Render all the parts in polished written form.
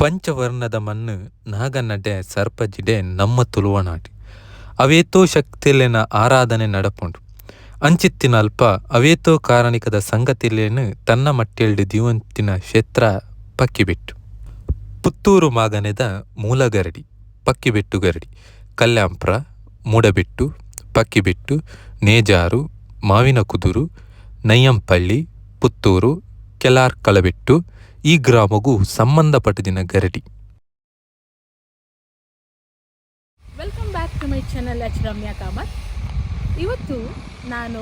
ಪಂಚವರ್ಣದ ಮಣ್ಣು ನಾಗನಡೆ ಸರ್ಪಜಿಡೆ ನಮ್ಮ ತುಳುವನಾಡಿ ಅವೇತೋ ಶಕ್ತಿಲೇನ ಆರಾಧನೆ ನಡಪುಂಡು ಅಂಚಿತ್ತಿನ ಅಲ್ಪ ಅವೇತೋ ಕಾರಣಿಕದ ಸಂಗತಿಲೇನು ತನ್ನ ಮಟ್ಟೆಲ್ಡು ದಿವಂತಿನ ಕ್ಷೇತ್ರ ಪಕ್ಕಿಬೆಟ್ಟು ಪುತ್ತೂರು ಮಾಗನೆದ ಮೂಲಗರಡಿ ಪಕ್ಕಿಬೆಟ್ಟು ಗರಡಿ ಕಲ್ಯಾಂಪ್ರ ಮೂಡಬೆಟ್ಟು ಪಕ್ಕಿಬೆಟ್ಟು ನೇಜಾರು ಮಾವಿನ ಕುದುರು ನಯ್ಯಂಪಳ್ಳಿ ಪುತ್ತೂರು ಕೆಲಾರ್ ಕಳಬೆಟ್ಟು ಈ ಗ್ರಾಮಗೂ ಸಂಬಂಧಪಟ್ಟದಿನ ಗರಡಿ. Welcome back to my channel Ramya Kamath. ಇವತ್ತು ನಾನು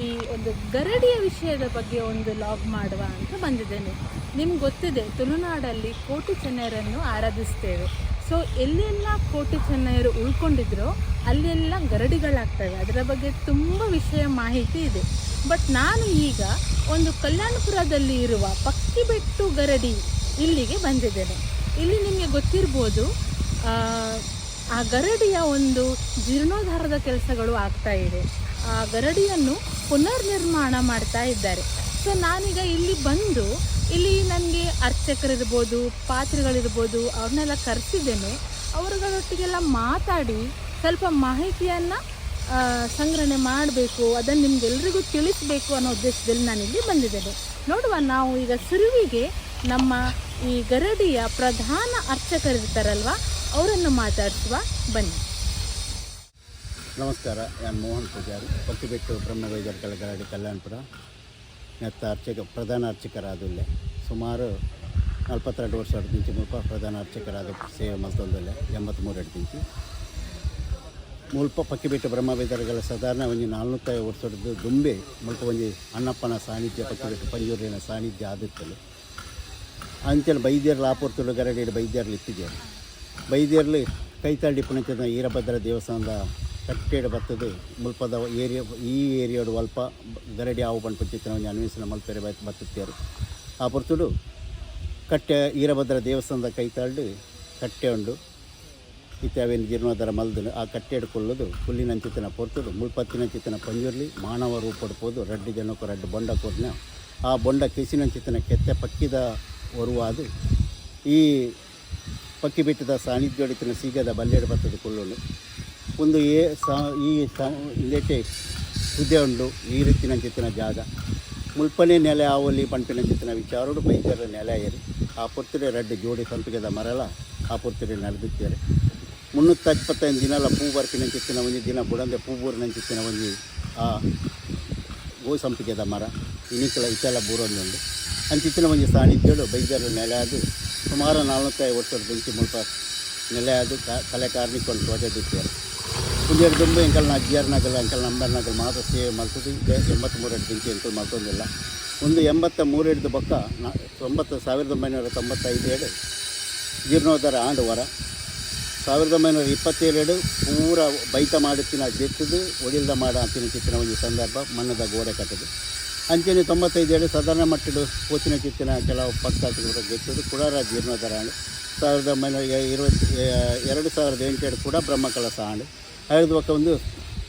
ಈ ಒಂದು ಗರಡಿಯ ವಿಷಯದ ಬಗ್ಗೆ ಒಂದು ಲಾಗ್ ಮಾಡುವ ಅಂತ ಬಂದಿದ್ದೇನೆ. ನಿಮ್ಗೆ ಗೊತ್ತಿದೆ, ತುಳುನಾಡಲ್ಲಿ ಕೋಟಿ ಚೆನ್ನೈರನ್ನು ಆರಾಧಿಸ್ತೇವೆ. ಸೊ ಎಲ್ಲೆಲ್ಲ ಕೋಟಿ ಚೆನ್ನೈರು ಉಳ್ಕೊಂಡಿದ್ರೋ ಅಲ್ಲೆಲ್ಲ ಗರಡಿಗಳಾಗ್ತವೆ. ಅದರ ಬಗ್ಗೆ ತುಂಬ ವಿಷಯ ಮಾಹಿತಿ ಇದೆ. ಬಟ್ ನಾನು ಈಗ ಒಂದು ಕಲ್ಯಾಣಪುರದಲ್ಲಿ ಇರುವ ಪಕ್ಕಿಬೆಟ್ಟು ಗರಡಿ ಇಲ್ಲಿಗೆ ಬಂದಿದ್ದೇನೆ. ಇಲ್ಲಿ ನಿಮಗೆ ಗೊತ್ತಿರ್ಬೋದು, ಆ ಗರಡಿಯ ಒಂದು ಜೀರ್ಣೋದ್ಧಾರದ ಕೆಲಸಗಳು ಆಗ್ತಾ ಇದೆ. ಆ ಗರಡಿಯನ್ನು ಪುನರ್ನಿರ್ಮಾಣ ಮಾಡ್ತಾ ಇದ್ದಾರೆ. ಸೊ ನಾನೀಗ ಇಲ್ಲಿ ಬಂದು ಇಲ್ಲಿ ನನಗೆ ಅರ್ಚಕರಿರ್ಬೋದು, ಪಾತ್ರಿಗಳಿರ್ಬೋದು, ಅವ್ರನ್ನೆಲ್ಲ ಕರೆಸಿದ್ದೇನೆ. ಅವರುಗಳೊಟ್ಟಿಗೆಲ್ಲ ಮಾತಾಡಿ ಸ್ವಲ್ಪ ಮಾಹಿತಿಯನ್ನು ಸಂಗ್ರಹಣೆ ಮಾಡಬೇಕು, ಅದನ್ನು ನಿಮ್ಗೆಲ್ರಿಗೂ ತಿಳಿಸಬೇಕು ಅನ್ನೋ ಉದ್ದೇಶದಲ್ಲಿ ನಾನಿಲ್ಲಿ ಬಂದಿದ್ದೇನೆ. ನೋಡುವ, ನಾವು ಈಗ ಸುರುವಿಗೆ ನಮ್ಮ ಈ ಗರಡಿಯ ಪ್ರಧಾನ ಅರ್ಚಕರಿರ್ತಾರಲ್ವ, ಅವರನ್ನು ಮಾತಾಡಿಸುವ. ಬನ್ನಿ. ನಮಸ್ಕಾರ, ನಾನು ಮೋಹನ್ ಪೂಜಾರಿ, ಪಕ್ಕಿಬೆಟ್ಟು ಬ್ರಹ್ಮವೈದ್ಯರ ಗರಡಿ ಕಲ್ಯಾಣಪುರ ನೆತ್ತ ಪ್ರಧಾನ ಅರ್ಚಕರಾದಲ್ಲೇ ಸುಮಾರು 42 ವರ್ಷ ಅಡ್ದಿಂಚಿ ಮುಲ್ಪ ಪ್ರಧಾನ ಅರ್ಚಕರಾದ ಸೇವೆ ಮಲ್ತೊಂದಲ್ಲೇ 83 ಅಡ್ದಿಂಚಿ ಮುಲ್ಪ ಪಕ್ಕಿಬೆಟ್ಟು ಬ್ರಹ್ಮವೈದ್ಯರ ಸಾಧಾರಣ ಒಂದು 450 ವರ್ಷದ್ದು ದುಂಬೆ ಮುಲ್ಪ ಒಂದು ಅಣ್ಣಪ್ಪನ ಸಾನ್ನಿಧ್ಯ ಪಕ್ಕಿಬೆಟ್ಟು ಪಂಜೂರಿನ ಸಾನ್ನಿಧ್ಯ ಆದಿತ್ತಲು ಅಂಚೆಲ್ಲ ಬೈದ್ಯರ್ಲು ಆಪುರ್ತುಳು ಗರಡಿ ಬೈದ್ಯರ್ಲು ಇತ್ತಿದ್ದಾರೆ. ಬೈದ್ಯರ್ಲು ಕೈತಾಳ್ಡಿ ಪುಣಚದ ಈರಭದ್ರ ದೇವಸ್ಥಾನದ ಕಟ್ಟೆಡು ಬರ್ತದೆ ಮುಲ್ಪದ ಈ ಏರಿಯಾಡು ಅಲ್ಪ ಗರಡಿ ಆವು ಪಂಡು ಚಿತ್ರ ಒಂದು ಅನ್ವೇಷಣೆ ಮಲ್ಪೆರೆ ಬರ್ತೇರು. ಆ ಪುರ್ತುಡು ಕಟ್ಟೆ ಈರಭದ್ರ ದೇವಸ್ಥಾನದ ಕೈತಾಳ್ಡು ಕಟ್ಟೆ ಉಂಡು ಇತ್ಯಾವೇನು ಜೀರ್ಣೋದ್ಧಾರ ಮಲ್ದನು ಆ ಕಟ್ಟೆ ಹಿಡ್ಕೊಳ್ಳೋದು ಹುಲ್ಲಿನಂಚಿತನ ಪೊರ್ತುಡು ಮುಲ್ಪತ್ತಿನಂಚಿತನ ಪಂಜುರ್ಲಿ ಮಾನವ ರೂಪಡ್ಬೋದು ರಡ್ಡು ಜನಕ್ಕೂ ರಡ್ಡು ಬೊಂಡ ಕೊಡ್ನ ಆ ಬೊಂಡ ಕೆಸಿನಂಚಿತನ ಕೆತ್ತೆ ಪಕ್ಕಿದ ಒರುವಾದು ಈ ಪಕ್ಕಿಬೆಟ್ಟದ ಸಾನ್ನಿಧ್ಯೋಡಿತನ ಸೀಗದ ಬಲ್ಲೆಡು ಬರ್ತದೆ ಕೊಳ್ಳೋನು ಒಂದು ಲೇಟೆ ಹುದ್ದೆ ಉಂಡು ಈ ರೀತಿನಂಚಿತ್ತಿನ ಜಾಗ ಮುಲ್ಪನೆ ನೆಲೆ ಆವಲ್ಲಿ ಪಂಪಿನಂಚಿತ್ತಿನ ವಿಚಾರೋಡು ಬೈದರ ನೆಲೆ ಏರಿ ಆ ಪೊರ್ತುಡೆ ರಡ್ಡು ಜೋಡಿ ಸಂಪಿಗೆದ ಮರಲ ಆ ಪೊರ್ತುಡೆ ನಡೆದಿದ್ದಾರೆ. 325 ದಿನಲ ಪೂ ಬರ್ಪಿನಂಚಿತ್ತಿನ ಒಂದು ದಿನ ಬುಡಂದೆ ಪೂ ಬೂರಿನಂಚಿತ್ತಿನ ಒಂದು ಆ ಗೋ ಸಂಪಿಗೆದ ಮರ ಇತೆಲ್ಲ ಬೂರೊಂದುಂಡು ಅಂಚಿತ್ತಿನ ಒಂದು ಸಾನ್ನಿಧ್ಯೋಡು ಬೈದರ ನೆಲೆ ಆದು ಸುಮಾರು 45 ವರ್ಷದ ದುಂಚಿ ಮುಲ್ಪ ನೆಲೆ ಆದು ಕಲೆ ಕಾರ್ಮಿಕೊಂಡು ತೋಟದಿದ್ದಾರೆ. ಪುಂಜೇರು ದುಂಬು ಎಂಕಲ್ನ ಅಜ್ಜಿಯರ್ನಾಗಲ್ಲ ಎಂಕಲ್ ನಂಬರ್ನಾಗಲ್ಲ ಮಾತ್ರ ಸೇವೆ ಮಲ್ತದ್ದು 83 ದಿಂಚಿ ಎಂಕಲ್ ಮಲ್ತೊಂದಿಲ್ಲ. ಒಂದು 83 ಹಿಡಿದು ಬೊಕ್ಕ 1995 ಜೀರ್ಣೋದ್ಧಾರ ಆಂಡು ವರ 1927 ಪೂರ ಬೈತ ಮಾಡುತ್ತಿನ ಜೆತ್ತದು ಒಡಿಲ್ದ ಮಾಡ ಅಂತಿನ ಚಿತ್ತಿನ ಒಂದು ಸಂದರ್ಭ ಮಣ್ಣದ ಗೋಡೆ ಕಟ್ಟದು ಅಂಚೆನೆ 95 ಸಾಧಾರಣ ಮಟ್ಟದ ಕೋಚಿನ ಚಿತ್ತಿನ ಕೆಲವು ಪಕ್ಕ ಗೆತ್ತದು ಕುಡಾರ ಜೀರ್ಣೋದ್ಧಾರ ಆಂಡು 2008 ಕೂಡ ಬ್ರಹ್ಮಕಲಸ ಆಂಡು ಐದು ಪಕ್ಕ ಒಂದು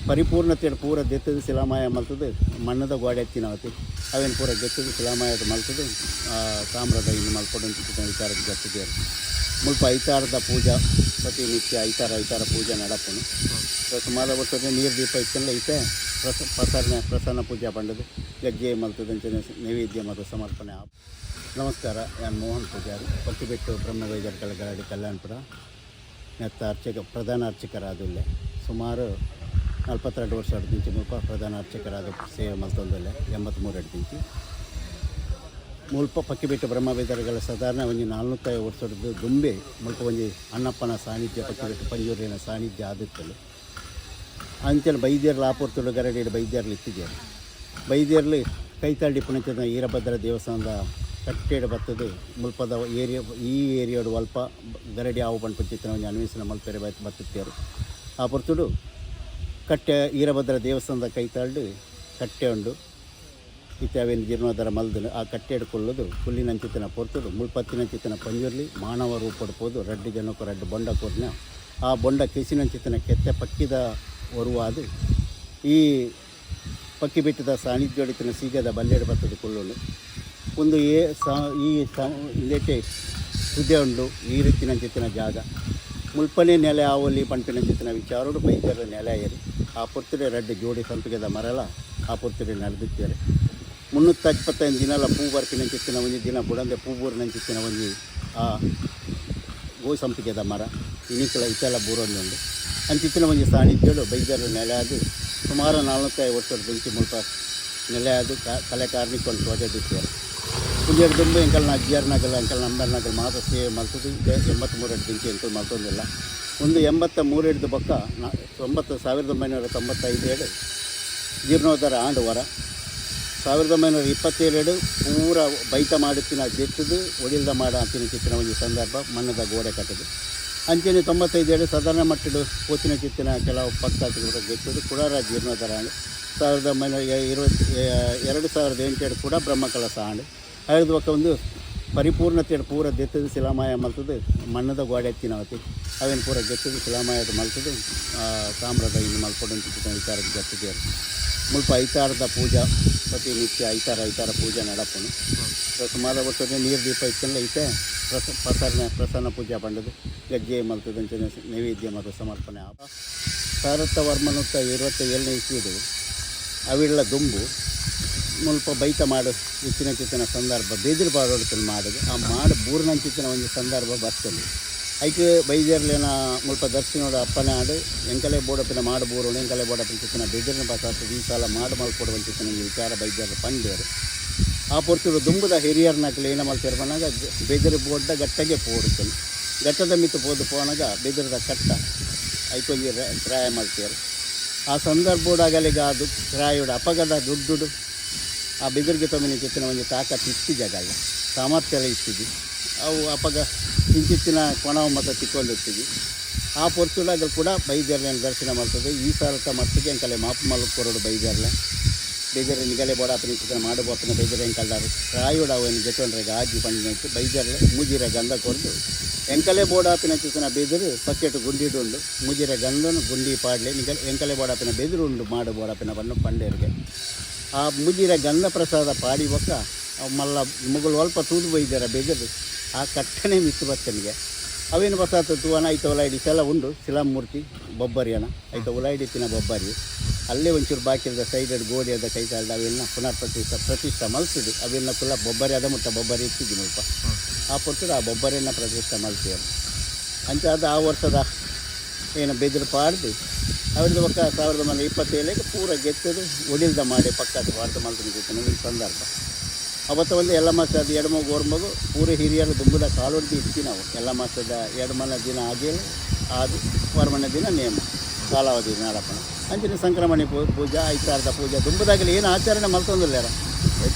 ಪರಿಪೂರ್ಣತೆ ಪೂರ ಗೆತ್ತದು ಶಿಲಾಮಾಯ ಮಲ್ತದು ಮಣ್ಣದ ಗೋಡೆ ಎತ್ತಿನವತಿ ಅವೇನು ಪೂರ ಗೆತ್ತದು ಶಿಲಾಮಾಯದ ಮಲ್ತದು ತಾಮ್ರದ ಇನ್ನು ಮಲ್ಕೊಂಡು ಚಿತ್ತಿನ ವಿಚಾರಕ್ಕೆ ಗತ್ತಿದ್ದೇವೆ. ಮುಲ್ಪ ಐತಾರದ ಪೂಜಾ ಪ್ರತಿನಿತ್ಯ ಐತಾರ ಪೂಜೆ ನಡಪನು ಸುಮಾರು ವರ್ಷದ ನೀರು ದೀಪ ಇತ್ತಲ್ಲ ಐತೆ ಪ್ರಸನ್ನ ಪೂಜಾ ಪಂಡದು ಗಜ್ಜೆ ಮಲ್ತದಂಚೆ ನೈವೇದ್ಯ ಮತ್ತು ಸಮರ್ಪಣೆ. ನಮಸ್ಕಾರ, ನಾನು ಮೋಹನ್ ಪೂಜಾರಿ, ಪಕ್ಕಿಬೆಟ್ಟು ಬ್ರಹ್ಮವೈದ್ಯರ ಗರಡಿ ಕಲ್ಯಾಣಪುರ ನೆತ್ತ ಪ್ರಧಾನ ಅರ್ಚಕರಾದಲ್ಲೇ ಸುಮಾರು 42 ವರ್ಷ ಅಡ್ದಿಂಚಿ ಮುಲ್ಪ ಪ್ರಧಾನ ಅರ್ಚಕರಾದ ಸೇವೆ ಮಲ್ತೊಂದಲ್ಲೇ 83 ಅಡ್ದಿಂಚಿ ಮುಲ್ಪ ಪಕ್ಕಿಬೆಟ್ಟು ಬ್ರಹ್ಮವೈದ್ಯರ ಸಾಧಾರಣ ಒಂದು 450 ವರ್ಷದ್ದು ದುಂಬೆ ಮುಲ್ಪ ಒಂದು ಅಣ್ಣಪ್ಪನ ಸಾನ್ನಿಧ್ಯ ಪಕ್ಕಿಬೆಟ್ಟು ಪಂಜೂರಿನ ಸಾನ್ನಿಧ್ಯ ಆದಿತ್ತಲು ಅಂಚೆಲ್ಲ ಬೈದ್ಯರ್ಲು ಆಪುರ್ತುಳು ಗರಡಿ ಬೈದ್ಯರ್ಲು ಇತ್ತಿದ್ದಾರೆ. ಬೈದ್ಯರ್ಲು ಕೈತಾಳ್ಡಿ ಪುಣಚದ ಈರಭದ್ರ ದೇವಸ್ಥಾನದ ಕಟ್ಟೆಡು ಬರ್ತದೆ ಮುಲ್ಪದ ಈ ಏರಿಯಾಡು ಅಲ್ಪ ಗರಡಿ ಆವು ಪಂಡು ಚಿತ್ರ ಒಂದು ಅನ್ವೇಷಣೆ ಮಲ್ಪೆರೆ ಬರ್ತೇರು. ಆ ಪುರ್ತುಡು ಕಟ್ಟೆ ಈರಭದ್ರ ದೇವಸ್ಥಾನದ ಕೈತಾಳ್ಡು ಕಟ್ಟೆ ಉಂಡು ಇತ್ಯಾವೇನು ಜೀರ್ಣೋದ್ಧಾರ ಮಲ್ದನು ಆ ಕಟ್ಟೆ ಹಿಡ್ಕೊಳ್ಳೋದು ಹುಲ್ಲಿನಂಚಿತನ ಪೊರ್ತುಡು ಮುಲ್ಪತ್ತಿನಂಚಿತನ ಪಂಜುರ್ಲಿ ಮಾನವ ರೂಪಡ್ಬೋದು ರಡ್ಡು ಜನಕ್ಕೂ ರಡ್ಡು ಬೊಂಡ ಕೊಡ್ನ ಆ ಬೊಂಡ ಕೆಸಿನಂಚಿತನ ಕೆತ್ತೆ ಪಕ್ಕಿದ ಒರುವಾದು ಈ ಪಕ್ಕಿಬೆಟ್ಟದ ಸಾನ್ನಿಧ್ಯೋಡಿತನ ಸೀಗದ ಬಲ್ಲೆಡು ಬರ್ತದೆ ಕೊಳ್ಳೋನು ಒಂದು ಲೇಟೆ ಸುದೆ ಉಂಡು ಈ ರೀತಿನಂಚಿತ್ತಿನ ಜಾಗ ಮುಲ್ಪನೆ ನೆಲೆ ಆವಲ್ಲಿ ಪಂಪಿನಂಚಿತ್ತಿನ ವಿಚಾರೋಡು ಬೈದರ ನೆಲೆ ಏರಿ ಆ ಪುರ್ತಿರೆ ರೆಡ್ಡು ಜೋಡಿ ಸಂಪಿಗೆದ ಮರಲ ಆ ಪುರ್ತಿರೆ ನಡೆದಿದ್ದಾರೆ 325 ದಿನಲ ಪೂ ಬರ್ಪಿನಂಚಿತ್ತಿನ ಒಂಜಿ ದಿನ ಬುಡಂದೆ ಪೂ ಬೂರಿನಂಚಿತ್ತಿನ ಒಂಜಿ ಆ ಗೋ ಸಂಪಿಗೆದ ಮರ ಇನಿಕಲ ಇತೆಲ್ಲ ಬೂರೊಂದುಂಡು ಅಂಚಿತ್ತಿನ ಒಂಜಿ ಸಾನ್ನಿಧ್ಯಗಳು ಬೈದರ ನೆಲೆ ಆಗಿ ಸುಮಾರು 45 ವರ್ಷದ ಬೆಂಚಿ ಮುಲ್ಪ ನೆಲೆ ಆದು ಕಲೆ ಕಾರ್ಮಿಕರು ತೋಜದಿದ್ದಾರೆ ಪುಂಜೇರು ದುಂಬು ಎಂಕಲ್ನ ಅಜ್ಜಿಯರ್ನಾಗಲ್ಲ ಎಂಕಲ್ ನಂಬರ್ನಾಗಲ್ಲ ಮಾತ್ರ ಸೇವೆ ಮಲ್ತದ್ದು 83 ಬೆಂಚಿ ಎಂಕಲ್ ಮಲ್ತೊಂದಿಲ್ಲ ಒಂದು 83 ಬೊಕ್ಕ 1995 ಜೀರ್ಣೋದ್ಧಾರ ಆಂಡು ವರ 1927 ಪೂರ ಬೈತ ಮಾಡುತ್ತಿನ ಜೆತ್ತದು ಒಡಿಲ್ದ ಮಾಡ ಅಂತಿನ ಚಿತ್ತಿನ ಒಂದು ಸಂದರ್ಭ ಮಣ್ಣದ ಗೋಡೆ ಕಟ್ಟದು ಅಂಚನೆ 95 ಸಾಧಾರಣ ಮಟ್ಟದ ಪೋತಿನ ಚಿತ್ತಿನ ಕೆಲವು ಪಕ್ಷಾತಿಗಳು ಗೆತ್ತದು ಕುಡಾರ ಜೀರ್ಣೋದ್ಧಾರ ಆಂಡು 2008 ಕೂಡ ಬ್ರಹ್ಮಕಲಸ ಆಂಡು ಐದು ಪಕ್ಕ ಒಂದು ಪರಿಪೂರ್ಣತೆ ಪೂರ ಗೆತ್ತದು ಶಿಲಾಮಾಯ ಮಲ್ತದು ಮಣ್ಣದ ಗೋಡೆ ಎತ್ತಿನವತಿ ಅವೇನು ಪೂರ ಗೆತ್ತದು ಶಿಲಾಮಾಯದ ಮಲ್ತದು ತಾಮ್ರದ ಇನ್ನು ಮಲ್ಪಡಂತ ವಿಚಾರಕ್ಕೆ ಗೆತ್ತಿದ್ದಾರೆ ಮುಲ್ಪ ಐತಾರದ ಪೂಜಾ ಪ್ರತಿನಿತ್ಯ ಐತಾರ ಪೂಜೆ ನಡಪನು ಸುಮಾರು ವರ್ಷದ ನೀರು ದೀಪ ಇತ್ತಲ್ಲ ಐತೆ ಪ್ರಸನ್ನ ಪೂಜೆ ಬಂಡದು ಗಜ್ಜೆ ಮಲ್ತದ ನೈವೇದ್ಯ ಮತ್ತು ಸಮರ್ಪಣೆ ಸಾರಥ ವರ್ಮನುತ್ತ 27ನೇ ಇಸ್ವಿದು ಅವಿಳ್ಳ ದುಂಬು ಮುಲ್ಪ ಬೈತ ಮಾಡು ಇಚ್ಚಿನ ಸಂದರ್ಭ ಬೇದಿರು ಪಾಡೋಡ್ತಲ್ಲಿ ಮಾಡೋದು ಆ ಮಾಡು ಬೂರ್ನಂಚಿತ್ತಿನ ಒಂದು ಸಂದರ್ಭ ಬರ್ತದೆ ಐಕೆ ಬೈದೇರ್ಲೇನ ಮುಲ್ಪ ದರ್ಶನೋಡ ಅಪ್ಪನೇ ಆಡು ಎಂಕಲೆ ಬೋಡಪಿನ ಮಾಡು ಬೂರೋಣ ಎಂಕಲೆ ಬೋಡಪಿನ ಚಿತ್ತಿನ ಬೇದಿರಿನ ಪಾಸಾತು ಈ ಸಾಲ ಮಾಡು ಮಲ್ಕೊಡುವಂತ ಚಿತ್ತಿನ ವಿಚಾರ ಬೈದೇರ ಪಂಡೇರು ಆ ಪೊರ್ತುಡು ದುಂಬುದ ಹಿರಿಯರ್ನಾಕಲು ಏನ ಮಲ್ತಾರೆ ಬಂದಾಗ ಬೇದಿರು ಬೋಡ್ಡ ಗಟ್ಟಗೆ ಪೋಡುತ್ತೇನೆ ಗಟ್ಟದ ಮಿತ್ತು ಪೋದು ಪೋನಾಗ ಬೇದಿರದ ಕಟ್ಟ ಐಕೊಂಜಿ ಕ್ರಾಯ ಮಲ್ತಾರೆ ಆ ಸಂದರ್ಭೋಡಾಗಲಿಗೆ ಅದು ಕ್ರಾಯೋಡ ಅಪಗದ ದುಡ್ಡು ಆ ಬೆದರಿಗೆ ತೊಮ್ಮಿನ ಚಿತ್ತಿನ ಒಂದು ತಾಕತ್ತು ಇತ್ತು ಜಾಗ ಸಾಮರ್ಥ್ಯ ಇತ್ತಿದ್ವಿ ಅವು ಅಪಗ ಇಂಚಿತ್ತಿನ ಕೊಣವು ಮತ್ತು ತಿಕ್ಕೊಂಡಿರ್ತೀವಿ ಆ ಪೊರ್ತುಡಾಗಲು ಕೂಡ ಬೈದೇರ್ಲೆ ದರ್ಶನ ಮಾಡ್ತದೆ ಈ ಸಾಲತ ಮತ್ತಿಗೆ ಎಂಕಲೆ ಮಾಪು ಮಲ್ಕೊರೋಡು ಬೈದೇರ್ಲೆ ಬೇಜಾರು ನಿಗಲೆ ಬೋಡಾಪಿನ ಚಿತ್ರ ಮಾಡುಬೋಪಿನ ಬೇಜಾರು ಎಂಕಲ್ಲಾರು ರಾಯೋಡ ಅವನು ಗೆಟ್ಟೊಂಡ್ರೆ ಆಜಿ ಪಂಡಿನಂತು ಬೈದೇರ್ಲೆ ಮುಜಿರ ಗಂಧ ಕೊರದು ಎಂಕಲೆ ಬೋಡಾಪಿನ ಚಿತ್ರ ಬೇದರು ಪಕ್ಕೆಟು ಗುಂಡಿಡು ಉಂಡು ಮುಜಿರ ಗಂಧನು ಗುಂಡಿ ಪಾಡ್ಲೆ ಎಂಕಲೆ ಬೋಡಾಪಿನ ಬೆದರು ಉಂಡು ಮಾಡು ಬೋಡಾಪಿನ ಬಣ್ಣು ಪಂಡೇರಿಗೆ ಆ ಮುಜಿರ ಗಂಧ ಪ್ರಸಾದ ಪಾಡಿ ಒಕ್ಕ ಮಲ್ಲ ಮುಗುಳು ಅಲ್ಪ ತೂದು ಬೈದಾರ ಬೆದರು ಆ ಕಟ್ಟನೆ ಮಿತ್ತು ಬರ್ತನಿಗೆ ಅವೇನು ಬಸಾತ ತೂವನ ಐತ ಉಲಾಯಿಡಿ ಸಲ ಉಂಡು ಶಿಲಾಮೂರ್ತಿ ಬೊಬ್ಬರಿಯನ ಐತ ಉಲಾಯಿಡಿತ್ತಿನ ಬೊಬ್ಬರಿ ಅಲ್ಲೇ ಒಂಚೂರು ಬಾಕಿರದ ಸೈಡೆಡ್ ಗೋಡಿಯದ ಕೈತಾಳ್ದ ಅವೆಲ್ಲ ಪುನರ್ ಪ್ರತಿಷ್ಠೆ ಮಲ್ಸಿದ್ದು ಅವೆಲ್ಲ ಕುಲ್ಲ ಬೊಬ್ಬರಿ ಅದ ಮುಟ್ಟ ಬೊಬ್ಬರಿ ಇತ್ತಿದ್ದು ಮುಲ್ಪ ಆ ಪೊರ್ತದ ಆ ಬೊಬ್ಬರಿಯನ್ನು ಪ್ರತಿಷ್ಠೆ ಮಲ್ತೀವಿ ಅಂಚಾದ ಆ ವರ್ಷದ ಏನು ಬೆದರು ಪಾಡ್ದು ಅವ್ರದ್ದು ಪಕ್ಕ 1927 ಪೂರ ಗೆತ್ತದು ಒಡಿಲ್ದ ಮಾಡಿ ಪಕ್ಕದ ವಾರ್ತ ಮಲ್ತಿನ ಒಂದು ಸಂದರ್ಭ ಅವತ್ತು ಒಂದು ಎಲ್ಲ ಮಾಸದ 2 ಓರ್ಮಗು ಪೂರ ಹಿರಿಯರು ದುಂಬುದ ಕಾಲೊಡ್ದು ಇತ್ತು ನಾವು ಎಲ್ಲ ಮಾಸದ 2 ದಿನ ಆಗೇಳು ಅದು ವರ್ಮನ ದಿನ ನೇಮ ಕಾಲಾವಧಿ ನಾಡಪ್ಪನ ಅಂಚಿನ ಸಂಕ್ರಮಣೆ ಪೂಜಾ ಐತಾರದ ಪೂಜಾ ದುಂಬದಾಗಲಿ ಏನು ಆಚರಣೆ ಮಲ್ತೊಂದಿಲ್ಲ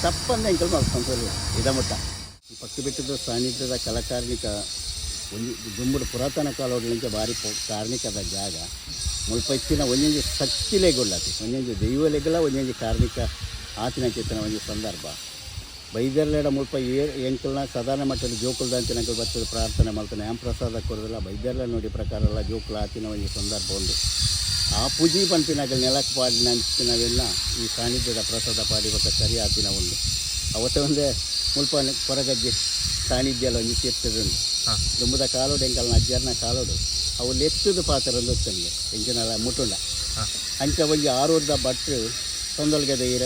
ತಪ್ಪಂದ ಎಂಕಲ್ ಮಲ್ತೊಂದಿಲ್ಲ ಇದಮುಟ್ಟ ಈ ಪಕ್ಕ ಬಿಟ್ಟದ್ದು ಸಾನ್ನಿಧ್ಯದ ಕಲಾಕಾರ್ಮಿಕ ಒಂದು ದುಂಬುಡು ಪುರಾತನ ಕಾಲೋಡ್ಲಿಂಚ ಭಾರಿ ಕಾರ್ಮಿಕದ ಜಾಗ ಮುಲ್ಪ ಇಚ್ಚಿನ ಒಂದೊಂದು ಶಕ್ತಿಲೆಗೊಳ್ಳತಿ ಒಂದೊಂದು ದೈವಲೆಗಲ ಒಂದೊಂದು ಕಾರ್ಮಿಕ ಆತಿನ ಚಿತ್ತನ ಒಂದು ಸಂದರ್ಭ ಬೈದರ್ಲೆಡ ಮುಲ್ಪ ಎಂಕಲ್ನ ಸಾಧಾರಣ ಮಟ್ಟದ ಜೋಕುಲ್ದ ಅಂಚಿನಕ್ಕೆ ಬರ್ತದೆ ಪ್ರಾರ್ಥನೆ ಮಾಡ್ತಾನೆ ಆಂ ಪ್ರಸಾದ ಕೊಡೋದಿಲ್ಲ ಬೈದರ್ಲೆ ನೋಡಿ ಪ್ರಕಾರ ಎಲ್ಲ ಜೋಕುಲ ಆತಿನ ಒಂದು ಸಂದರ್ಭ ಉಂಡು ಆ ಪೂಜಿ ಪಂಪಿನಾಗ ನೆಲಕ್ಕೆ ಪಾಡಿನ ಅಂಚಿನವೆಲ್ಲ ಈ ಸಾನ್ನಿಧ್ಯದ ಪ್ರಸಾದ ಪಾಡಿ ಬಕ್ಕ ಸರಿ ಆತಿನ ಉಂಡು ಅವತ್ತೇ ಒಂದೇ ಮುಲ್ಪ ಹೊರಗಜ್ಜೆ ಸಾನ್ನಿಧ್ಯ ಎಲ್ಲ ಒಂದು ತೀರ್ಥದುಂಡು ದುಂಬುದ ಕಾಲೋಡು ಎಂಕಲ್ನ ಅಜ್ಜರ್ನ ಕಾಲೋಡು ಅವು ಲೆತ್ತದು ಪಾತ್ರ ಅಂದೊತ್ತನಿಗೆ ಎಂಚಿನಲ್ಲ ಮುಟ್ಟುಂಡ ಅಂಚ ಒಂಜಿ 6 ಭಟ್ರು ತೊಂದಲ್ಗೆ ದೈರ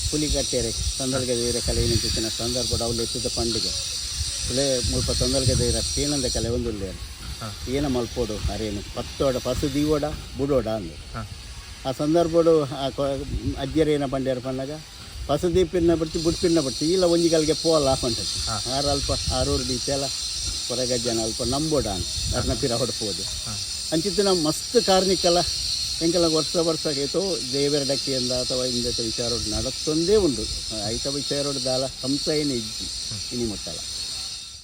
ಹುಲಿಗಟ್ಟೆರೆ ತೊಂದಲ್ಗೆ ದೈರ ಕಲೆ ಏನಿಂಚಿನ ಸಂದರ್ಭ ಅವು ಲೆತ್ತದ ಪಂಡಿಗೆ ಹುಲೆ ಮುಲ್ಪ ತೊಂದಲ್ಗೆ ದೈರ ಏನಂದ ಕಲೆ ಒಂದುಲ್ಲೇರು ಏನ ಮಲ್ಪೋಡು ಅರೇನು ಪತ್ತೋಡ ಪಸು ದೀವೋಡ ಬುಡೋಡ ಅಂದು ಆ ಸಂದರ್ಭಡು ಅಜ್ಜರೇನ ಬಂಡ್ಯಾರ ಪಂಡಾಗ ಪಸು ದೀಪಿನ ಬಿಡ್ತಿ ಬುಡ್ಪಿನ ಬಿಡ್ತಿ ಇಲ್ಲ ಒಂಜಿಗಲ್ಗೆ ಪೋಲ್ಲ ಹಾಕೊಂಡದ್ದು ಅಲ್ಪ 6 ದೀಪೆಲ್ಲ ಹೊರಗಜ್ಜನ ಅಲ್ಪ ನಂಬೋಡ ಅಂತ ಅರ್ನ ಪಿರ ಹೊಡ್ಬೋದು ಅಂಚಿತ್ತಿನ ಮಸ್ತ್ ಕಾರ್ಮಿಕಲ ಎಂಕಲ ವರ್ಷ ಏತೋ ದೇವರಡಕ್ಕಿಯಿಂದ ಅಥವಾ ಇಂದത്തെ ವಿಚಾರೋಡು ನಡತ್ತೊಂದೇ ಉಂಡು ಐತ ವಿಚಾರೋಡು ದಾಲ ಸಂಶಯನೇ ಇಜ್ಜಿ ಇನಿ ಮುಟ್ಟಲ.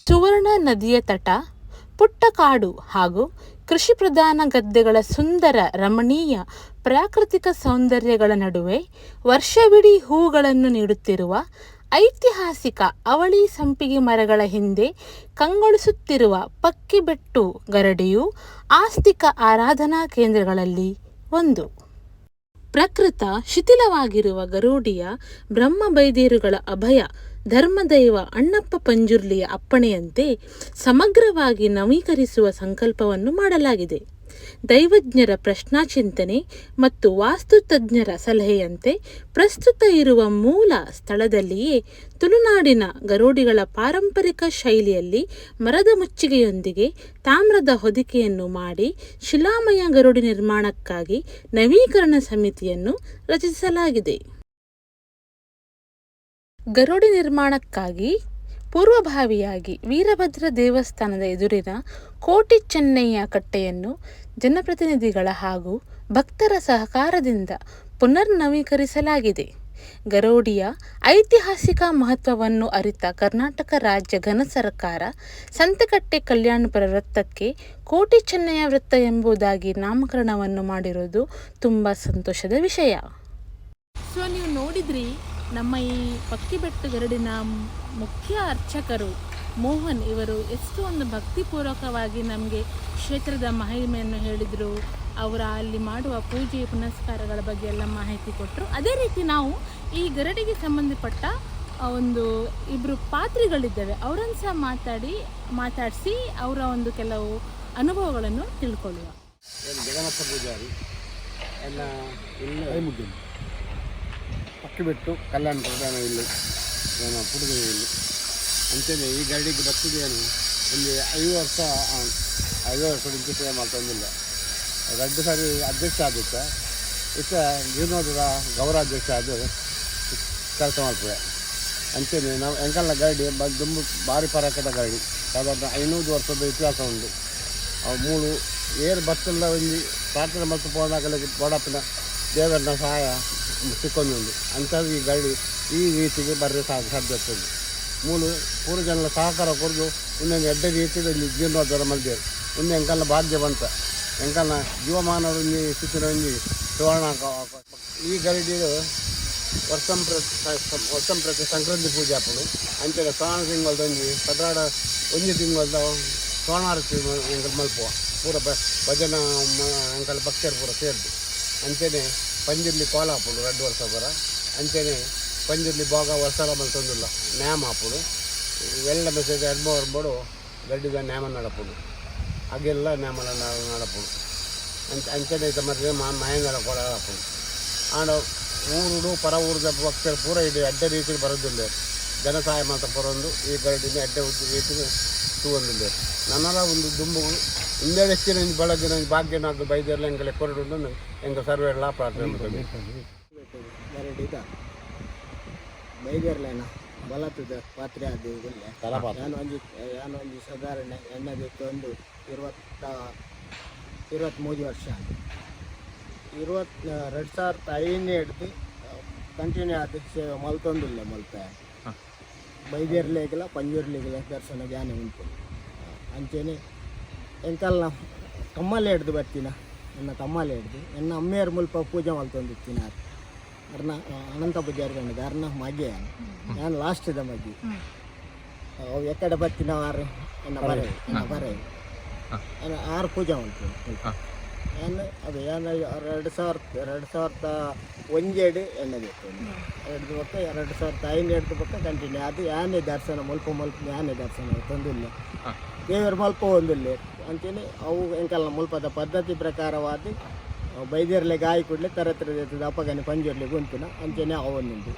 ಸುವರ್ಣ ನದಿಯ ತಟ, ಪುಟ್ಟ ಕಾಡು ಹಾಗೂ ಕೃಷಿ ಪ್ರಧಾನ ಗದ್ದೆಗಳ ಸುಂದರ ರಮಣೀಯ ಪ್ರಾಕೃತಿಕ ಸೌಂದರ್ಯಗಳ ನಡುವೆ ವರ್ಷವಿಡೀ ಹೂಗಳನ್ನು ನೀಡುತ್ತಿರುವ ಐತಿಹಾಸಿಕ ಅವಳಿ ಸಂಪಿಗೆ ಮರಗಳ ಹಿಂದೆ ಕಂಗೊಳಿಸುತ್ತಿರುವ ಪಕ್ಕಿಬೆಟ್ಟು ಗರಡಿಯು ಆಸ್ತಿಕ ಆರಾಧನಾ ಕೇಂದ್ರಗಳಲ್ಲಿ ಒಂದು. ಪ್ರಕೃತ ಶಿಥಿಲವಾಗಿರುವ ಗರೋಡಿಯ ಬ್ರಹ್ಮಬೈದೇರುಗಳ ಅಭಯ ಧರ್ಮದೈವ ಅಣ್ಣಪ್ಪ ಪಂಜುರ್ಲಿಯ ಅಪ್ಪಣೆಯಂತೆ ಸಮಗ್ರವಾಗಿ ನವೀಕರಿಸುವ ಸಂಕಲ್ಪವನ್ನು ಮಾಡಲಾಗಿದೆ. ದೈವಜ್ಞರ ಪ್ರಶ್ನಾಚಿಂತನೆ ಮತ್ತು ವಾಸ್ತುತಜ್ಞರ ಸಲಹೆಯಂತೆ ಪ್ರಸ್ತುತ ಇರುವ ಮೂಲ ಸ್ಥಳದಲ್ಲಿಯೇ ತುಳುನಾಡಿನ ಗರೋಡಿಗಳ ಪಾರಂಪರಿಕ ಶೈಲಿಯಲ್ಲಿ ಮರದ ಮುಚ್ಚಿಗೆಯೊಂದಿಗೆ ತಾಮ್ರದ ಹೊದಿಕೆಯನ್ನು ಮಾಡಿ ಶಿಲಾಮಯ ಗರೋಡಿ ನಿರ್ಮಾಣಕ್ಕಾಗಿ ನವೀಕರಣ ಸಮಿತಿಯನ್ನು ರಚಿಸಲಾಗಿದೆ. ಗರೋಡಿ ನಿರ್ಮಾಣಕ್ಕಾಗಿ ಪೂರ್ವಭಾವಿಯಾಗಿ ವೀರಭದ್ರ ದೇವಸ್ಥಾನದ ಎದುರಿನ ಕೋಟಿ ಚೆನ್ನಯ್ಯ ಕಟ್ಟೆಯನ್ನು ಜನಪ್ರತಿನಿಧಿಗಳ ಹಾಗೂ ಭಕ್ತರ ಸಹಕಾರದಿಂದ ಪುನರ್ ನವೀಕರಿಸಲಾಗಿದೆ. ಗರೋಡಿಯ ಐತಿಹಾಸಿಕ ಮಹತ್ವವನ್ನು ಅರಿತ ಕರ್ನಾಟಕ ರಾಜ್ಯ ಘನ ಸರ್ಕಾರ ಸಂತೆಕಟ್ಟೆ ಕಲ್ಯಾಣಪುರ ವೃತ್ತಕ್ಕೆ ಕೋಟಿ ಚೆನ್ನಯ್ಯ ವೃತ್ತ ಎಂಬುದಾಗಿ ನಾಮಕರಣವನ್ನು ಮಾಡಿರುವುದು ತುಂಬ ಸಂತೋಷದ ವಿಷಯ. ಸೊ ನೀವು ನೋಡಿದ್ರಿ, ನಮ್ಮ ಈ ಪಕ್ಕಿಬೆಟ್ಟು ಗರಡಿನ ಮುಖ್ಯ ಅರ್ಚಕರು ಮೋಹನ್ ಇವರು ಎಷ್ಟು ಒಂದು ಭಕ್ತಿಪೂರ್ವಕವಾಗಿ ನಮಗೆ ಕ್ಷೇತ್ರದ ಮಹಿಮೆಯನ್ನು ಹೇಳಿದರು. ಅವರ ಅಲ್ಲಿ ಮಾಡುವ ಪೂಜೆ ಪುನಸ್ಕಾರಗಳ ಬಗ್ಗೆ ಎಲ್ಲ ಮಾಹಿತಿ ಕೊಟ್ಟರು. ಅದೇ ರೀತಿ ನಾವು ಈ ಗರಡಿಗೆ ಸಂಬಂಧಪಟ್ಟ ಒಂದು ಇಬ್ಬರು ಪಾತ್ರಿಗಳಿದ್ದೇವೆ, ಅವರನ್ನು ಸಹ ಮಾತಾಡಿಸಿ ಅವರ ಒಂದು ಕೆಲವು ಅನುಭವಗಳನ್ನು ತಿಳ್ಕೊಳ್ಳುವ. ಜಗನ್ನಾಥ ಪೂಜಾರಿ ಎಲ್ಲ ಇಲ್ಲಿ ಪಕ್ಕಿಬೆಟ್ಟು ಕಲ್ಯಾಣಪುರ ಇಲ್ಲಿ ನಮ್ಮ ಪುಡುಗೈ ಇಲ್ಲಿ ಅಂತೇಳಿ ಈ ಗರಡಿಗೆ ಬರ್ತದೇನು ಇಲ್ಲಿ 5 ವರ್ಷದಿಂದ ಸೇವೆ ಮಾಡ್ತಂದಿಲ್ಲ. 2 ಸಾರಿ ಅಧ್ಯಕ್ಷ ಆದಿತ್ತು, ಇತ್ತ ಜೀರ್ಣೋದ್ಧರ ಗೌರವಾಧ್ಯಕ್ಷ ಅದು ಕೆಲಸ ಮಾಡ್ತದೆ ಅಂತೇಳಿ ನಾವು ಎಂಕಲ್ನ ಗರಡಿ ತುಂಬ ಭಾರಿ ಪರಾಕದ ಗರಡಿ. ಸಾಧಾರಣ 500 ವರ್ಷದ ಇತಿಹಾಸ ಉಂಟು. ಅವು 3 ಏರು ಬಸ್ಸೆಲ್ಲ ಒಂದು ಪ್ರಾರ್ಥನೆ ಮತ್ತು ಪೋಣಾಗಲಿಗೆ ಬೋಡಪ್ಪನ ದೇವರನ್ನ ಸಹಾಯ ಸಿಕ್ಕೊಂಡುಂಟು. ಅಂಥದ್ದು ಈ ಗರಡಿ ಈ ರೀತಿಗೆ ಬರ್ರೆ ಸಾಧ್ಯ ಆಗ್ತದೆ. ಪೂರ್ವ ಜನರ ಸಹಕಾರ ಕೊಡದು ಇನ್ನೊಂದು 2 ರೀತಿಯಲ್ಲಿ ಜೀರ್ಣೋದ್ಧಾರ ಮಾಡಿದ್ದೇವೆ. ಇನ್ನು ಎಂಕಲ್ನ ಭಾಗ್ಯ ಬಂತ ಎಂಕಲ್ನ ಜೀವಮಾನವರು ಸ್ಥಿತಿನ ಸುವರ್ಣ. ಈ ಗರಡಿ ವರ್ಷಂ ಪ್ರತಿ ಸಂಕ್ರಾಂತಿ ಪೂಜೆ ಹಾಕೋದು ಅಂಚೆಗೆ ಶ್ರಾವಣ ತಿಂಗಳದೊಂದು ಕಟ್ರಾಡ 1 ತಿಂಗಳದ ಸೋಣಾರತಿ ಎಂಕಲ್ ಮಲ್ಪುವ ಪೂರ ಭಜನ ಎಂಕಲ್ ಭಕ್ತರು ಪೂರ ಸೇರಿದು ಅಂಚೆನೆ ಪಂಜಿರ್ಲಿ ಕೋಲ ಹಾಕೋದು 2 ವರ್ಷ ಬರ ಅಂಚೆನೆ ಪಂಜಿರ್ಲಿ ಭಾಗ ವರ್ಷಲ ಮಲ್ತೊಂದಿಲ್ಲ ನ್ಯಾಮ ಹಾಕೋದು ಎಲ್ಲ ಮೆಸೇಜ್ 2-3 ವರ್ಷ ಗಡ್ಡಿದ ನ್ಯಾಮ ನಡಪೋದು ಹಾಗೆಲ್ಲ ನ್ಯಾಮ ನಡಪೋದು ಅಂಚೆನೆ ಮತ್ತೆ ಮಹೇಂದ್ರ ಕೊಡ ಹಾಕೋದು ಆಡ ಊರುಡು ಪರ ಊರದ ಭಕ್ತರು ಪೂರ ಇದು 2 ರೀತಿಗೆ ಬರೋದಿಲ್ಲ. ಜನ ಸಹಾಯ ಮಾತ್ರ ಬರೋದು ಈ ಗರಡಿನ 2 ರೀತಿಗೆ ತಗೊಂಡಿಲ್ಲ. ನನ್ನಲ್ಲ ಒಂದು ದುಂಬುಗಳು ಹಿಂದೆಡೆಸ್ತಿನ ಬಳಗಿನ ಭಾಗ್ಯನಾಗ ಬೈದೆಲ್ಲ ಎಂಗಲೆ ಕೊರಡು ಎಂಗ ಸರ್ವೆ ಎಲ್ಲ ಪ್ರಾರ್ಥನೆ ಮಾಡ್ತದೆ. ಗರಡಿದ ಬೈದೇರ್ಲೇನ ಬಲತದ ಪಾತ್ರೆ ಅದು ನಾನು ಒಂದು ಸಾಧಾರಣ ಎಣ್ಣೆದಿತ್ತು ಒಂದು 23 ವರ್ಷ 2005 ಹಿಡ್ದು ಕಂಟಿನ್ಯೂ ಆದ ಸೇವೆ ಮಲ್ತೊಂದಿಲ್ಲ ಬೈದೇರ್ಲಿಗೆಲ್ಲ ಪಂಜೂರ್ಲಿಗೆಲ್ಲ ದರ್ಶನ ಜ್ಞಾನ ಉಂಟು ಅಂಚೆನೆ ಎಂಕಲ್ನ ತಮ್ಮಲ್ಲೇ ಹಿಡ್ದು ಬರ್ತೀನ ನನ್ನ ತಮ್ಮಲ್ಲೇ ಹಿಡ್ದು ನನ್ನ ಅಮ್ಮೆಯರ ಮುಲ್ಪ ಪೂಜೆ ಮಲ್ತೊಂದಿರ್ತೀನಿ ಅರ್ನ ಅನಂತ ಪೂಜಾರಿ ಕಂಡಿದ್ದೆ ಅರ್ನ ಮಗ್ಗೆ ನಾನು ಲಾಸ್ಟಿದ ಮಗ್ಗೆ ಅವು ಎಕಡೆ ಬರ್ತೀನಿ ಎನ್ನ ಬರೆ 6 ಪೂಜೆ ಮಾಡ್ತೀನಿ ನಾನು ಅದು ಏನು 2001 ಎಣ್ಣೆ ಬೇಕು 2005 ಪಕ್ಕ ಕಂಟಿನ್ಯೂ ಅದು ಯಾನೇ ದರ್ಶನ ಮಲ್ಪ ಯಾನೇ ದರ್ಶನ ತಂದಿಲ್ಲ ದೇವರ ಮಲ್ಪ ಒಂದಿಲ್ಲ ಅಂತೇಳಿ ಅವು ಎಂಕಲ್ನ ಮುಲ್ಪದ ಪದ್ಧತಿ ಪ್ರಕಾರವಾದ ಬೈದೇರ್ಲೆ ಗಾಯ ಕೂಡಲೇ ತರತರ ಅಪ್ಪಗನೆ ಪಂಜೂರ್ಲಿ ಗುಂತಿನ ಅಂಚೆನೆ ಅವನ್ನುಂಟು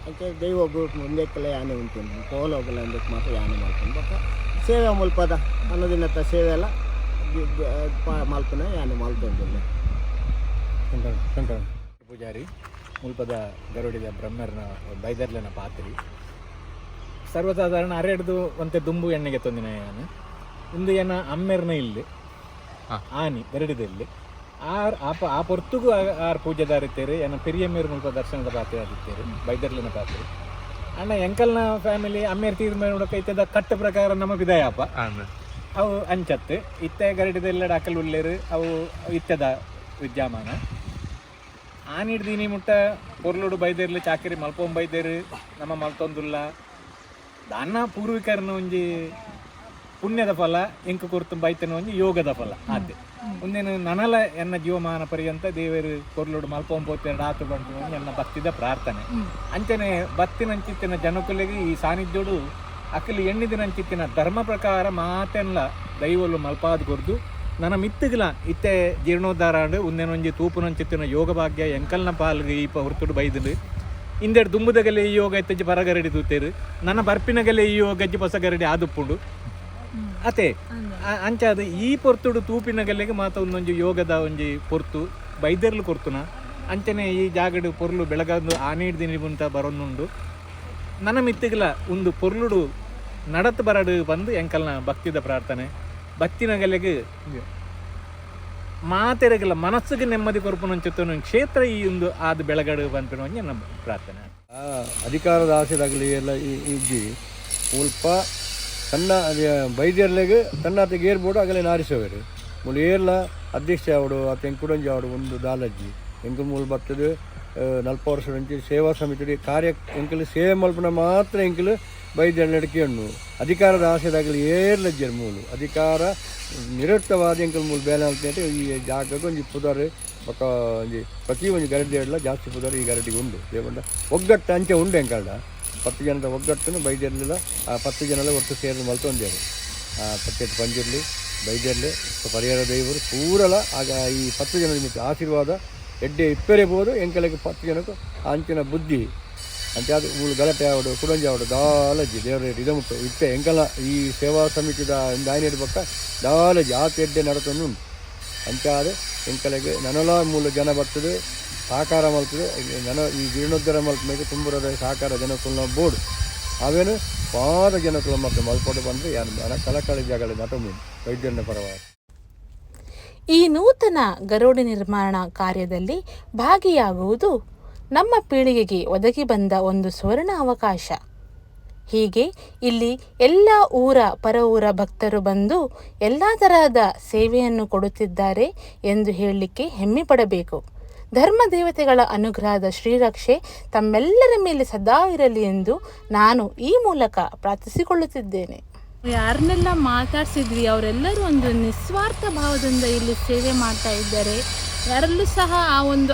ಅಂಚೆ ದೈವ ಗ್ರೂಪ್ ಮುಂದೆಕ್ಕಲೆ ಯಾನೆ ಉಂಟು ಕೋಲೋಗಲ್ಲ ಅಂದಕ್ಕೆ ಮಾತ್ರ ಯಾನೆ ಮಾಡ್ಕೊಂಡು ಬಕ್ಕ ಸೇವೆ ಮುಲ್ಪದ ಅನ್ನೋದಿನತ್ತ ಸೇವೆ ಎಲ್ಲ ಮಲ್ಪನ ಯಾನೆ ಮಲ್ತೊಂದಿಲ್ಲ. ಶಂಕರ ಪೂಜಾರಿ ಮುಲ್ಪದ ಗರುಡಿದ ಬ್ರಹ್ಮರ್ನ ಬೈದರ್ಲನ ಪಾತ್ರಿ ಸರ್ವಸಾಧಾರಣ ಅರೆಡ್ದು ಒಂತೆ ದುಂಬು ಎಣ್ಣೆಗೆ ತೊಂದಿನ ನಾನು ಇಂದು ಏನ ಅಮ್ಮೆರ್ನ ಇಲ್ಲಿ ಆನಿ ಗರಡಿದಲ್ಲಿ ಆ ಪೊರ್ತುಗು ಆರು ಪೂಜೆದಾರಿತ್ತೇರಿ ಏನ ಪೆರಿಯಮ್ಮೇರು ಮುಲ್ಪ ದರ್ಶನದ ಪಾತ್ರೆ ಆದಿತ್ತೇರಿ ಬೈದರ್ಲಿನ ಪಾತ್ರೆ ಅಣ್ಣ ಎಂಕಲ್ನ ಫ್ಯಾಮಿಲಿ ಅಮ್ಮೇರ್ ತೀರ್ಮಾನ ನೋಡಕ್ಕೆ ಇತ್ತದ ಕಟ್ಟ ಪ್ರಕಾರ ನಮ್ಮ ವಿದಾಯಪ್ಪ ಅವು ಅಂಚತ್ತು ಇತ್ತೆ ಗರಡಿದೆಲ್ಲ ಡಾಕಲ್ ಉಳ್ಳೇರು ಅವು ಇತ್ತದ ವಿದ್ಯಮಾನ ಆನಿಡ್ದೀನಿ ಮುಟ್ಟ ಪೊರ್ಲುಡು ಬೈದೇರ್ಲಿ ಚಾಕಿರಿ ಮಲ್ಪೊಂದು ಬೈದೇರು ನಮ್ಮ ಮಲ್ತೊಂದುಲ್ಲ ದಾನ್ನ ಪೂರ್ವಿಕರನ್ನ ಒಂಜಿ ಪುಣ್ಯದ ಫಲ ಎಂಕು ಕುರ್ತು ಬೈತನ ಒಂಜಿ ಯೋಗದ ಫಲ ಆತೆ ಒಂದೇನು ನನಲ ಎನ್ನ ಜೀವಮಾನ ಪರ್ಯಂತ ದೇವರು ಕೊರ್ಲುಡು ಮಲ್ಪೊಂಪೋತೆರಡು ಆತು ಬಂತು ಎನ್ನ ಭಕ್ತಿದ ಪ್ರಾರ್ಥನೆ ಅಂಚನೆ ಬತ್ತಿನಂಚಿತ್ತಿನ ಜನಕುಲಿಗೆ ಈ ಸಾನ್ನಿಧ್ಯೋಡು ಅಕ್ಕಲಿ ಎಣ್ಣಿದಿನಂಚಿತ್ತಿನ ಧರ್ಮ ಪ್ರಕಾರ ಮಾತೆಲ್ಲ ದೈವಲು ಮಲ್ಪಾದ್ ಕೊರ್ದು ನನ್ನ ಮಿತ್ತಿಗಿಲ ಇತ್ತೆ ಜೀರ್ಣೋದ್ಧಾರ ಅಂಡು ಒಂದೇನೊಂಜಿ ತೂಪುನಂಚಿತ್ತಿನ ಯೋಗ ಭಾಗ್ಯ ಎಂಕಲ್ನ ಪಾಲ್ಗೆ ಈಪ ಹೊರತುಡು ಬೈದಲು ಇಂದೆಡು ದುಂಬುದಗಲೆ ಈ ಯೋಗ ಎತ್ತಜ್ಜಿ ಪರಗರಡಿ ತೂತೇರು ನನ್ನ ಬರ್ಪಿನಗಲೆ ಈ ಯೋಗ ಅಜ್ಜಿ ಪಸಗರಡಿ ಆದುಪ್ಪುಂಡು ಅತೆ ಅಂಚಾದ ಈ ಪೊರ್ತುಡು ತೂಪಿನ ಗಲ್ಲೆಗೆ ಮಾತ ಒಂದೊಂಜಿ ಯೋಗದ ಒಂಜಿ ಪೊರ್ತು ಬೈದರ್ಲು ಕೊರ್ತುನ ಅಂಚನೆ ಈ ಜಾಗಡು ಪೊರ್ಲು ಬೆಳಗಾದು ಆನೇಡ್ದಿನಿ ಮುಂತ ಬರೋನುಂಡು ನನ್ನ ಮಿತ್ತಿಗಿಲ ಒಂದು ಪೊರ್ಲುಡು ನಡತ್ ಬರಡು ಬಂದು ಎಂಕಲ್ನ ಭಕ್ತಿದ ಪ್ರಾರ್ಥನೆ ಭಕ್ತಿನ ಗಲ್ಲೆಗೆ ಮಾತೆರಗಿಲ್ಲ ಮನಸ್ಸಿಗೆ ನೆಮ್ಮದಿ ಕೊರ್ಪುನಂಚುತ್ತ ಕ್ಷೇತ್ರ ಈ ಒಂದು ಆದ ಬೆಳಗಡು ಬಂತು ನಮ್ಮ ಪ್ರಾರ್ಥನೆ. ಅಧಿಕಾರದ ಆಸೆದಾಗಲಿ ಎಲ್ಲ ಇಜ್ಜಿ ಸ್ವಲ್ಪ ತನ್ನ ಬೈದ್ಯರ್ಲೆಗೆ ತನ್ನತೆಗೆ ಏರ್ಬೋಡು ಆಗಲೇ ನಾರಿಸೋರು ಮುಳು ಏರ್ಲ ಅಧ್ಯಕ್ಷ ಆವಡು ಅತ್ತ ಎಂಕುಡಂಜಿ ಆವಡು ಒಂದು ದಾಲಜ್ಜಿ ಎಂಕು ಮೂಲ ಬರ್ತದೆ 40 ವರ್ಷ నుంచి ಸೇವಾ ಸಮಿತಿ ಕಾರ್ಯ ಎಂಕಲು ಸೇವೆ ಮಲ್ಪನ ಮಾತ್ರ ಎಂಕಲು ಬೈದ್ಯರ್ ನಡಕೆಯನ್ನು ಅಧಿಕಾರದ ಆಸೆದಾಗಲಿ ಏರ್ಲಜ್ಜರು ಮೂಲು ಅಧಿಕಾರ ನಿರರ್ಥವಾದ ಎಂಕಲ್ ಮೂಲ ಬೇಲೆ ಅಂತ ಈ ಜಾಗಕ್ಕೆ ಒಂದು ಪುದಾರು ಪಕ್ಕ ಒಂದು ಪ್ರತಿ ಒಂದು ಗರಡಿ ಎಲ್ಲ ಜಾಸ್ತಿ ಪುದಾರು ಈ ಗರಡಿಗೆ ಉಂಡು ದೇವಂಡ ಒಗ್ಗಟ್ಟು ಅಂಚೆ ಉಂಡು ಎಂಕಲ್ಡ 10 ಜನದ ಒಗ್ಗಟ್ಟನ್ನು ಬೈದ್ಯರ್ಲಿಲ್ಲ ಆ 10 ಜನಲ್ಲ ಒಟ್ಟು ಸೇರಿ ಮಲ್ತೊಂದೇರು ಪಚ್ಚೆಟ್ಟು ಪಂಜಿರ್ಲಿ ಬೈದ್ಯರ್ಲಿ ಪರಿಹಾರ ದೈವರು ಪೂರಲ ಆಗ ಈ 10 ಜನದ ಮಿತ್ರ ಆಶೀರ್ವಾದ ಎಡ್ಡೆ ಇಪ್ಪರೇ ಬೋದು ಎಂಕಲಿಗೆ 10 ಜನಕ್ಕೂ ಅಂಚಿನ ಬುದ್ಧಿ ಅಂತ ಅದು ಮೂಳು ಗಲಾಟೆ ಆವಡು ಕುಡಂಜಿ ಆವಡು ದಾಲಜ್ಜಿ ದೇವರ ಇದಮುಟ್ಟು ಇತ್ತೆ ಎಂಕಲ ಈ ಸೇವಾ ಸಮಿತಿದ ದಾಯಿನೇರು ಪಕ್ಕ ದಾಲಜ್ಜಿ ಆತ ಎಡ್ಡೆ ನಡತನು ಅಂಚಾದ ಎಂಕಲಿಗೆ ನನಲ ಮೂಲ ಜನ ಬರ್ತದೆ ಸಹಕಾರ ಮಲ್ತದೆ ನನ್ನ ಈ ಜೀರ್ಣೋದ್ಧಾರ ಮಲ್ಪಮೇಲೆ ತುಂಬರದ ಸಹಕಾರ ಜನಕ್ಕುಲ್ಲ ಬೋರ್ಡು ಅವೇನು ಪಾದ ಜನಕ್ಕುಲ ಮತ್ತೆ ಮಲ್ಪಟ್ಟು ಬಂದರೆ ಯಾರು ಮನ ಕಳಕಳಿ ಜಾಗದಲ್ಲಿ ನಟಮೀನು ವೈದ್ಯರನ್ನ ಪರವಾಗಿ ಈ ನೂತನ ಗರೋಡಿ ನಿರ್ಮಾಣ ಕಾರ್ಯದಲ್ಲಿ ಭಾಗಿಯಾಗುವುದು ನಮ್ಮ ಪೀಳಿಗೆಗೆ ಒದಗಿ ಬಂದ ಒಂದು ಸುವರ್ಣ ಅವಕಾಶ. ಹೀಗೆ ಇಲ್ಲಿ ಎಲ್ಲ ಊರ ಪರ ಊರ ಭಕ್ತರು ಬಂದು ಎಲ್ಲ ತರಹದ ಸೇವೆಯನ್ನು ಕೊಡುತ್ತಿದ್ದಾರೆ ಎಂದು ಹೇಳಲಿಕ್ಕೆ ಹೆಮ್ಮೆ ಪಡಬೇಕು. ಧರ್ಮ ದೇವತೆಗಳ ಅನುಗ್ರಹದ ಶ್ರೀರಕ್ಷೆ ತಮ್ಮೆಲ್ಲರ ಮೇಲೆ ಸದಾ ಇರಲಿ ಎಂದು ನಾನು ಈ ಮೂಲಕ ಪ್ರಾರ್ಥಿಸಿಕೊಳ್ಳುತ್ತಿದ್ದೇನೆ. ಯಾರನ್ನೆಲ್ಲ ಮಾತಾಡ್ಸಿದ್ವಿ ಅವರೆಲ್ಲರೂ ಒಂದು ನಿಸ್ವಾರ್ಥ ಭಾವದಿಂದ ಇಲ್ಲಿ ಸೇವೆ ಮಾಡ್ತಾ ಇದ್ದಾರೆ. ಯಾರಲ್ಲೂ ಸಹ ಆ ಒಂದು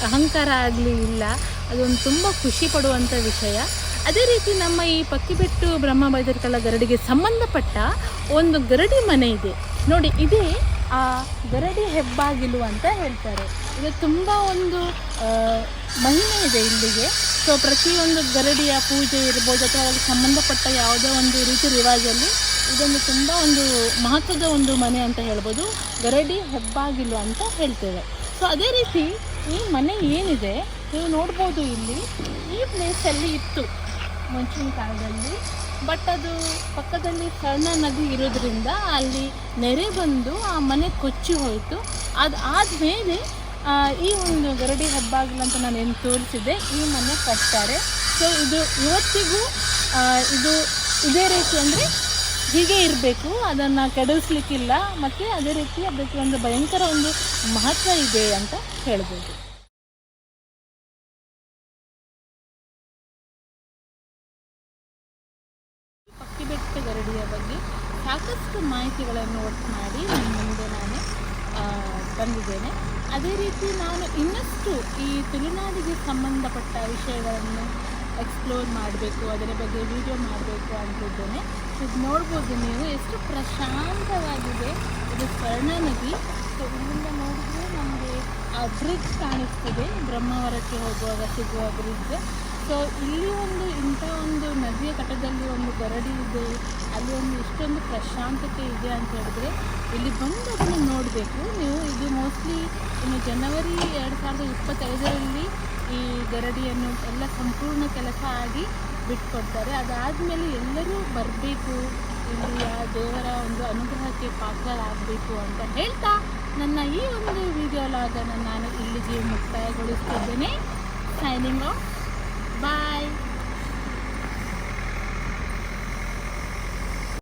ಅಹಂಕಾರ ಆಗಲಿ ಇಲ್ಲ. ಅದೊಂದು ತುಂಬ ಖುಷಿ ಪಡುವಂಥ ವಿಷಯ. ಅದೇ ರೀತಿ ನಮ್ಮ ಈ ಪಕ್ಕಿಬೆಟ್ಟು ಬ್ರಹ್ಮ ಬೈದರ್ಕಳ ಗರಡಿಗೆ ಸಂಬಂಧಪಟ್ಟ ಒಂದು ಗರಡಿ ಮನೆ ಇದೆ ನೋಡಿ. ಇದೇ ಆ ಗರಡಿ ಹೆಬ್ಬಾಗಿಲು ಅಂತ ಹೇಳ್ತಾರೆ. ಇದು ತುಂಬ ಒಂದು ಮಹಿಮೆ ಇದೆ ಇಲ್ಲಿಗೆ. ಸೊ ಪ್ರತಿಯೊಂದು ಗರಡಿಯ ಪೂಜೆ ಇರ್ಬೋದು ಅಥವಾ ಅದಕ್ಕೆ ಸಂಬಂಧಪಟ್ಟ ಯಾವುದೋ ಒಂದು ರೀತಿ ರಿವಾಜಲ್ಲಿ ಇದೊಂದು ತುಂಬ ಒಂದು ಮಹತ್ವದ ಒಂದು ಮನೆ ಅಂತ ಹೇಳ್ಬೋದು. ಗರಡಿ ಹೆಬ್ಬಾಗಿಲು ಅಂತ ಹೇಳ್ತೇವೆ. ಸೊ ಅದೇ ರೀತಿ ಈ ಮನೆ ಏನಿದೆ ನೀವು ನೋಡ್ಬೋದು. ಇಲ್ಲಿ ಈ ಪ್ಲೇಸಲ್ಲಿ ಇತ್ತು ಮುಂಚಿನ ಕಾಲದಲ್ಲಿ, ಬಟ್ ಅದು ಪಕ್ಕದಲ್ಲಿ ಸಣ್ಣ ನದಿ ಇರೋದ್ರಿಂದ ಅಲ್ಲಿ ನೆರೆ ಬಂದು ಆ ಮನೆ ಕೊಚ್ಚಿ ಹೋಯಿತು. ಅದಾದಮೇಲೆ ಈ ಒಂದು ಗರಡಿ ಹೆಬ್ಬಾಗಿಲು ಅಂತ ನಾನು ಏನು ತೋರಿಸಿದ್ದೆ ಈ ಮನೆ ಕಟ್ತಾರೆ. ಸೊ ಇದು ಇವತ್ತಿಗೂ ಇದು ಇದೇ ರೀತಿ ಅಂದರೆ ಹೀಗೆ ಇರಬೇಕು, ಅದನ್ನು ಕೆಡಿಸ್ಲಿಕ್ಕಿಲ್ಲ. ಮತ್ತು ಅದೇ ರೀತಿ ಅದಕ್ಕೆ ಒಂದು ಭಯಂಕರ ಒಂದು ಮಹತ್ವ ಇದೆ ಅಂತ ಹೇಳ್ಬೋದು. ಪಕ್ಕಿಬೆಟ್ಟು ಗರಡಿಯ ಬಗ್ಗೆ ಸಾಕಷ್ಟು ಮಾಹಿತಿಗಳನ್ನು ಒಟ್ಟು ಮಾಡಿ ನಿಮ್ಮ ಮುಂದೆ ನಾನು ಬಂದಿದ್ದೇನೆ. ಅದೇ ರೀತಿ ನಾನು ಇನ್ನಷ್ಟು ಈ ತುಳುನಾಡಿಗೆ ಸಂಬಂಧಪಟ್ಟ ವಿಷಯಗಳನ್ನು ಎಕ್ಸ್ಪ್ಲೋರ್ ಮಾಡಬೇಕು, ಅದರ ಬಗ್ಗೆ ವಿಡಿಯೋ ಮಾಡಬೇಕು ಅಂತಿದ್ದೇನೆ. ಇದು ನೋಡ್ಬೋದು ನೀವು ಎಷ್ಟು ಪ್ರಶಾಂತವಾಗಿದೆ. ಇದು ಸ್ವರ್ಣ ನದಿ. ಸೊ ಇಲ್ಲಿಂದ ನೋಡಿದ್ರೆ ನಮಗೆ ಆ ಬ್ರಿಡ್ಜ್ ಕಾಣಿಸ್ತದೆ, ಬ್ರಹ್ಮಾವರಕ್ಕೆ ಹೋಗುವಾಗ ಸಿಗುವ ಬ್ರಿಡ್ಜ್. ಸೊ ಇಲ್ಲಿ ಒಂದು ಇಂಥ ಒಂದು ನದಿಯ ತಟದಲ್ಲಿ ಒಂದು ಗರಡಿ ಇದೆ, ಅಲ್ಲಿ ಒಂದು ಇಷ್ಟೊಂದು ಪ್ರಶಾಂತತೆ ಇದೆ ಅಂತ ಹೇಳಿದ್ರೆ ಇಲ್ಲಿ ಬಂದು ಅದನ್ನು ನೋಡಬೇಕು ನೀವು. ಇದು ಮೋಸ್ಟ್ಲಿ ಇನ್ನು ಜನವರಿ 2025ರಲ್ಲಿ ಈ ಗರಡಿಯನ್ನು ಎಲ್ಲ ಸಂಪೂರ್ಣ ಕೆಲಸ ಆಗಿ ಬಿಟ್ಕೊಡ್ತಾರೆ. ಅದಾದಮೇಲೆ ಎಲ್ಲರೂ ಬರಬೇಕು, ಇಲ್ಲಿ ಆ ದೇವರ ಒಂದು ಅನುಗ್ರಹಕ್ಕೆ ಪಾತ್ರರಾಗಬೇಕು ಅಂತ ಹೇಳ್ತಾ ನನ್ನ ಈ ಒಂದು ವಿಡಿಯೋ ಲಾಗನ್ನು ನಾನು ಇಲ್ಲಿಗೆ ಮುಕ್ತಾಯಗೊಳಿಸ್ತಿದ್ದೇನೆ. Signing off. ಬಾಯ್.